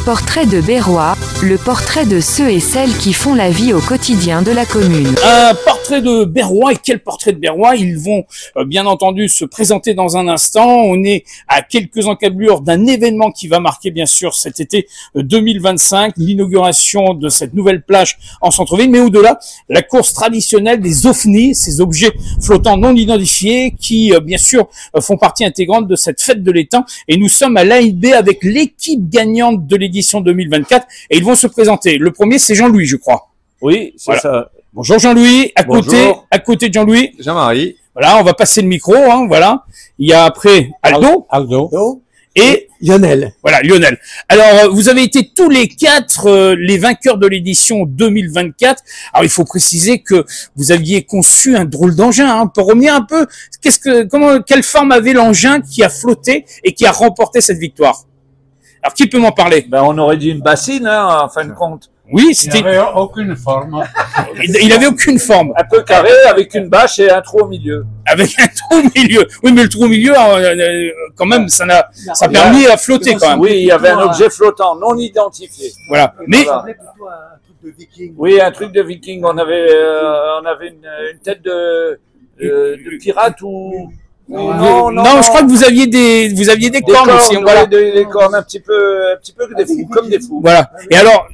Portrait de Berrois, le portrait de ceux et celles qui font la vie au quotidien de la commune. Un portrait de Berrois, et quel portrait de Berrois? Ils vont bien entendu se présenter dans un instant. On est à quelques encablures d'un événement qui va marquer bien sûr cet été 2025, l'inauguration de cette nouvelle plage en centre-ville, mais au-delà, la course traditionnelle des ovnis, ces objets flottants non identifiés qui bien sûr font partie intégrante de cette fête de l'étang. Et nous sommes à l'AIB avec l'équipe gagnante de l'édition 2024 et ils vont se présenter. Le premier, c'est Jean-Louis, je crois. Oui, c'est voilà. ça. Bonjour Jean-Louis, à Bonjour. côté de Jean-Louis. Jean-Marie. Voilà, on va passer le micro, hein, voilà. Il y a après Aldo et Lionel. Voilà, Lionel. Alors, vous avez été tous les quatre les vainqueurs de l'édition 2024. Alors, il faut préciser que vous aviez conçu un drôle d'engin. Hein. Pour revenir un peu, quelle forme avait l'engin qui a flotté et qui a remporté cette victoire? Alors, qui peut m'en parler? Ben, on aurait dit une bassine, hein, en fin de compte. Oui, c'était. Il n'avait aucune forme. Il avait aucune forme. Un peu carré, avec une bâche et un trou au milieu. Avec un trou au milieu. Oui, mais le trou au milieu, quand même, ça a permis à flotter quand même. Oui, il y avait un objet flottant, non identifié. Voilà. Mais. Voilà. Oui, un truc de viking. On avait une tête de pirate ou. Non, je crois que vous aviez des cornes aussi. Voilà. Des cornes un petit peu des fous, comme des fous. Voilà. Et alors,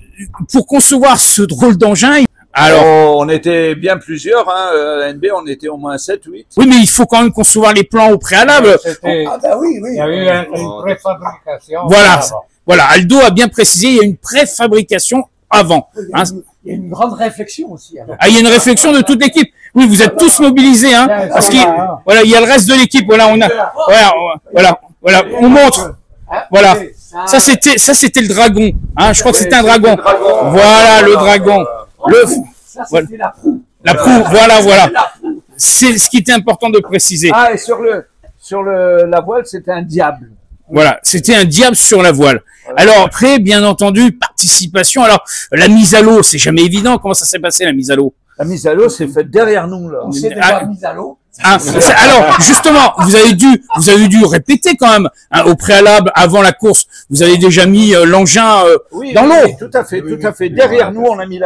pour concevoir ce drôle d'engin, alors on était bien plusieurs, hein, à NB, on était au moins 7 ou 8. oui, mais il faut quand même concevoir les plans au préalable. Ah bah oui. Il y a eu une préfabrication. Voilà, Aldo a bien précisé, il y a une préfabrication avant. Hein. Il y a une grande réflexion aussi. Alors. Ah, il y a une réflexion de toute l'équipe. Oui, vous êtes tous mobilisés, hein, parce qu'il voilà, il y a le reste de l'équipe. Voilà, voilà, on montre. Voilà. Ça c'était le dragon. Hein, je crois que c'était un dragon. Voilà le dragon. Ça c'était la proue. La proue. Voilà. C'est ce qui était important de préciser. Ah, et sur la voile, c'était un diable. Voilà, c'était un diable sur la voile. Alors après, bien entendu, participation. Alors la mise à l'eau, c'est jamais évident. Comment ça s'est passé la mise à l'eau? La mise à l'eau s'est faite derrière nous là. On s'est déjà mis à l'eau. Alors justement, vous avez dû répéter quand même hein, au préalable, avant la course. Vous avez déjà mis l'engin dans l'eau. Oui, tout à fait. Derrière nous, on a mis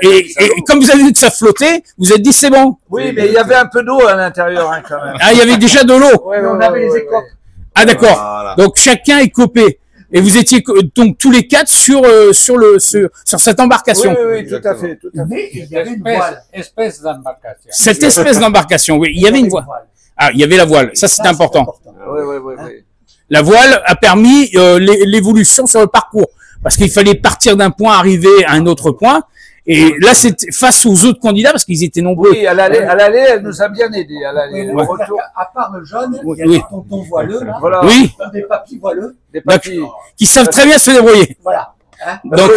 et comme vous avez vu que ça flottait, vous êtes dit c'est bon. Oui, mais il y avait un peu d'eau à l'intérieur hein, quand même. Ah, il y avait déjà de l'eau. Ouais, on avait les écopes. Ah d'accord. Voilà. Donc chacun est copé. Et vous étiez donc tous les quatre sur cette embarcation. Oui, tout à fait. Mais il y avait une voile. Espèce d'embarcation. Cette espèce d'embarcation, oui. Il y avait une voile. Ah, il y avait la voile. Ça, c'est important. Oui. La voile a permis l'évolution sur le parcours. Parce qu'il fallait partir d'un point, arriver à un autre point. Et là, c'était face aux autres candidats, parce qu'ils étaient nombreux. Oui, à l'aller, elle nous a bien aidés. À part le jaune, il y a Oui. des tontons voileux, là. Voilà. Oui. Des papis voileux. Des papilles. Qui savent très bien se débrouiller. Voilà. Hein? Donc,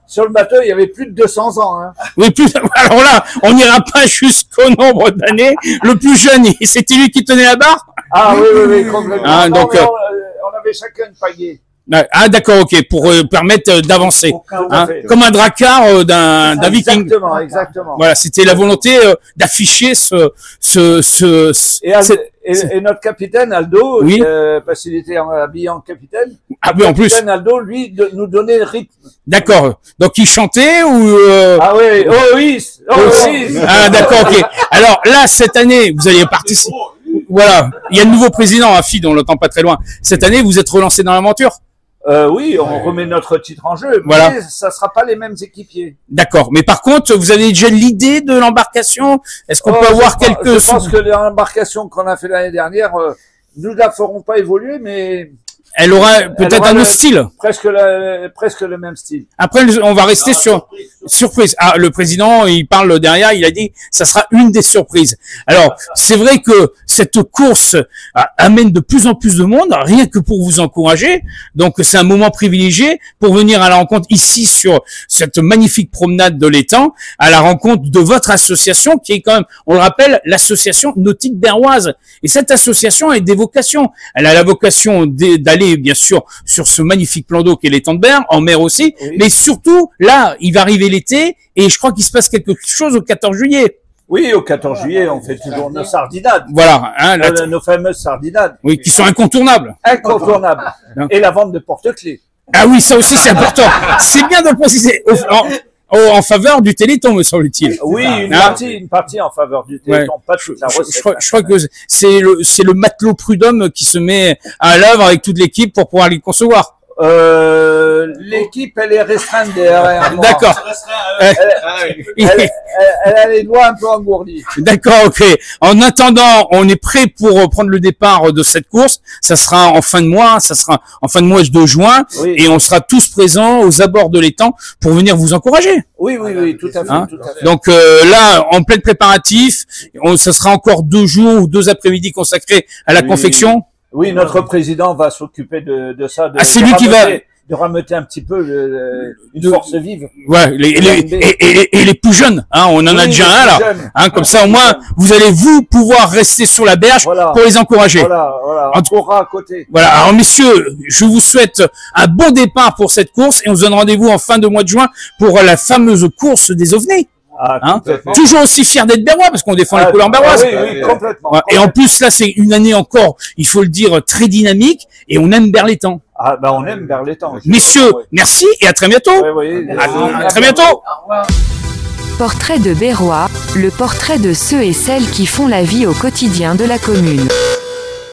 Sur le bateau, il y avait plus de 200 ans. Hein. oui, alors là, on n'ira pas jusqu'au nombre d'années. Le plus jeune, c'était lui qui tenait la barre. Ah oui, complètement. Ah, Non, donc, mais on avait chacun une pagaie. Ah d'accord, ok, pour permettre d'avancer, hein, fait. comme un dracard d'un viking. Exactement. Voilà, c'était la volonté d'afficher Et notre capitaine Aldo, Oui. parce qu'il était habillé en capitaine. Ah oui, en plus. Capitaine Aldo, lui, nous donnait le rythme. D'accord. Donc il chantait ou Ah oui, Ah d'accord, ok. Alors là, cette année, vous allez participer. Voilà, il y a le nouveau président, Afid, on l'entend pas très loin. Cette année, vous êtes relancé dans l'aventure. Oui, on remet notre titre en jeu, Voilà. mais ça sera pas les mêmes équipiers. D'accord. Mais par contre, vous avez déjà l'idée de l'embarcation? Est-ce qu'on peut avoir quelques... Je pense que l'embarcation qu'on a fait l'année dernière, nous la ferons pas évoluer, mais Elle aura peut-être un autre style. presque le même style. Après, on va rester sur surprise. Ah, le président, il parle derrière, il a dit, ça sera une des surprises. Alors, c'est vrai que cette course amène de plus en plus de monde, rien que pour vous encourager. Donc, c'est un moment privilégié pour venir à la rencontre ici sur cette magnifique promenade de l'étang, à la rencontre de votre association, qui est quand même, on le rappelle, l'association nautique berroise. Et cette association a des vocations. Elle a la vocation d'aller, bien sûr, sur ce magnifique plan d'eau qu'est l'étang de Berre, en mer aussi. Oui. Mais surtout, là, il va arriver l'été, et je crois qu'il se passe quelque chose au 14 juillet. Oui, au 14 juillet, on fait toujours nos sardinades. Voilà, hein, Nos fameuses sardinades. oui, qui sont incontournables. Incontournables. Non. Et la vente de porte-clés. Ah oui, ça aussi c'est important. C'est bien de le préciser. En faveur du Téléthon, me semble-t-il. Oui, une partie en faveur du Téléthon, pas toute la recette. Je crois que c'est le matelot Prud'homme qui se met à l'œuvre avec toute l'équipe pour pouvoir les concevoir. L'équipe, elle est restreinte derrière moi. D'accord. Elle a les doigts un peu engourdis. D'accord, ok. En attendant, on est prêt pour prendre le départ de cette course. Ça sera en fin de mois, de juin, oui. Et on sera tous présents aux abords de l'étang pour venir vous encourager. Oui, tout à fait. Hein, tout à fait. donc là, en plein préparatif, ça sera encore 2 jours ou 2 après-midi consacrés à la confection. Oui, notre président va s'occuper de ça. C'est lui qui va de rameuter un petit peu une force vive. Ouais, et les plus jeunes, hein, on en a déjà un là, hein, comme ça au moins vous allez pouvoir rester sur la berge pour les encourager. Voilà, on courra à côté. Voilà, alors messieurs, je vous souhaite un bon départ pour cette course et on se donne rendez-vous en fin de mois de juin pour la fameuse course des ovnés. Hein, toujours aussi fier d'être berrois parce qu'on défend les couleurs berroises. Oui, complètement. Ouais, et en plus là c'est une année encore, il faut le dire, très dynamique et on aime Berlétan. Ah on aime Berlétan. Messieurs, merci et à très bientôt. À très bientôt. Au revoir. Portrait de Berrois, le portrait de ceux et celles qui font la vie au quotidien de la commune.